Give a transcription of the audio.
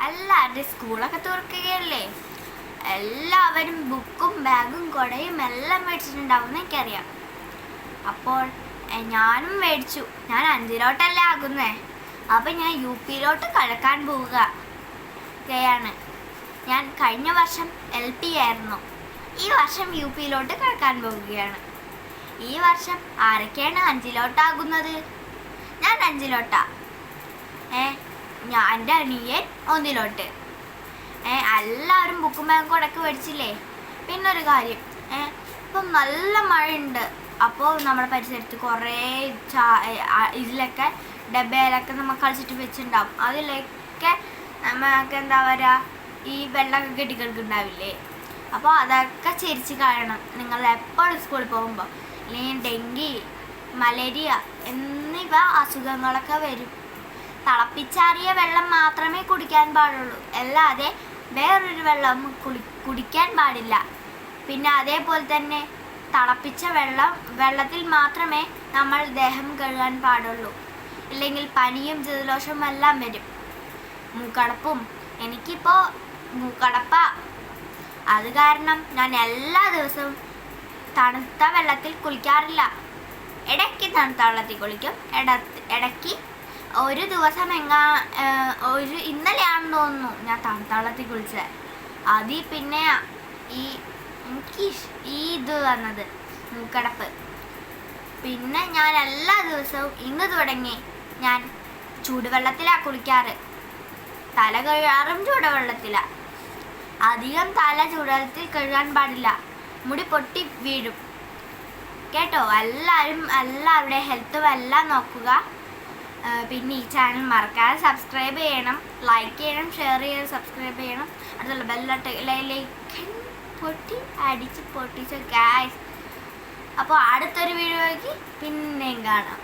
എല്ലാവരുടെയും സ്കൂളൊക്കെ തുറക്കുകയല്ലേ, എല്ലാവരും ബുക്കും ബാഗും കുടയും എല്ലാം മേടിച്ചിട്ടുണ്ടാവും എന്ന് എനിക്കറിയാം. അപ്പോൾ ഞാനും മേടിച്ചു. ഞാൻ 5-ലോട്ടല്ലേ ആകുന്നേ. അപ്പം ഞാൻ UP-ലോട്ട് കടക്കാൻ പോവുകയാണ്. ഞാൻ കഴിഞ്ഞ വർഷം LP ആയിരുന്നു, ഈ വർഷം UP-ലോട്ട് കടക്കാൻ പോവുകയാണ്. ഈ വർഷം ആരൊക്കെയാണ് 5-ലോട്ടാകുന്നത്? ഞാൻ 5-ലോട്ടാ. എൻ്റെ അനിയൻ 1-ലോട്ട്. എല്ലാവരും ബുക്കും ബാഗും കുടയൊക്കെ മേടിച്ചില്ലേ? പിന്നൊരു കാര്യം, ഇപ്പം നല്ല മഴയുണ്ട്. അപ്പോൾ നമ്മുടെ പരിസരത്ത് കുറേ ഇതിലൊക്കെ ഡബയിലൊക്കെ നമ്മൾ കളിച്ചിട്ട് വെച്ചിട്ടുണ്ടാവും. അതിലൊക്കെ നമുക്ക് എന്താ പറയുക, ഈ വെള്ളമൊക്കെ കെട്ടിക്കിടക്കുന്നുണ്ടാവില്ലേ? അപ്പോൾ അതൊക്കെ ചെരിച്ച് കളയണം നിങ്ങൾ എപ്പോഴും സ്കൂളിൽ പോകുമ്പോൾ. അല്ലെങ്കിൽ ഡെങ്കി, മലേറിയ എന്നിവ അസുഖങ്ങളൊക്കെ വരും. തിളപ്പിച്ചാറിയ വെള്ളം മാത്രമേ കുടിക്കാൻ പാടുള്ളൂ, അല്ലാതെ വേറൊരു വെള്ളം കുടിക്കാൻ പാടില്ല. പിന്നെ അതേപോലെ തന്നെ തിളപ്പിച്ച വെള്ളത്തിൽ മാത്രമേ നമ്മൾ ദേഹം കഴുകാൻ പാടുള്ളൂ, ഇല്ലെങ്കിൽ പനിയും ജലദോഷവും എല്ലാം വരും. മൂക്കടപ്പും, എനിക്കിപ്പോൾ മൂക്കടപ്പ. അത് കാരണം ഞാൻ എല്ലാ ദിവസവും തണുത്ത വെള്ളത്തിൽ കുളിക്കാറില്ല. ഇടയ്ക്ക് തണുത്ത വെള്ളത്തിൽ കുളിക്കും, ഇടയ്ക്ക് ഒരു ദിവസം ഇന്നലെയാണെന്ന് തോന്നുന്നു ഞാൻ തണുത്ത വെള്ളത്തിൽ കുളിച്ചത്. അതിൽ പിന്നെ എനിക്ക് ഇത് വന്നത് മൂക്കടപ്പ്. പിന്നെ ഞാൻ എല്ലാ ദിവസവും ഇന്ന് തുടങ്ങി ഞാൻ ചൂടുവെള്ളത്തിലാണ് കുളിക്കാറ്. തല കഴുകാറും ചൂടുവെള്ളത്തിലാണ്. അധികം തല ചൂടുവെള്ളത്തിൽ കഴുകാൻ പാടില്ല, മുടി പൊട്ടി വീഴും കേട്ടോ. എല്ലാവരുടെ ഹെൽത്തും എല്ലാം നോക്കുക. പിന്നെ ഈ ചാനൽ മറക്കാതെ സബ്സ്ക്രൈബ് ചെയ്യണം, ലൈക്ക് ചെയ്യണം, ഷെയർ ചെയ്യണം, സബ്സ്ക്രൈബ് ചെയ്യണം. അടുത്തുള്ള ബെല്ലൈക്കൺ പൊട്ടിച്ചു ഗായ്സ്. അപ്പോൾ അടുത്തൊരു വീഡിയോയ്ക്ക് പിന്നെയും കാണാം.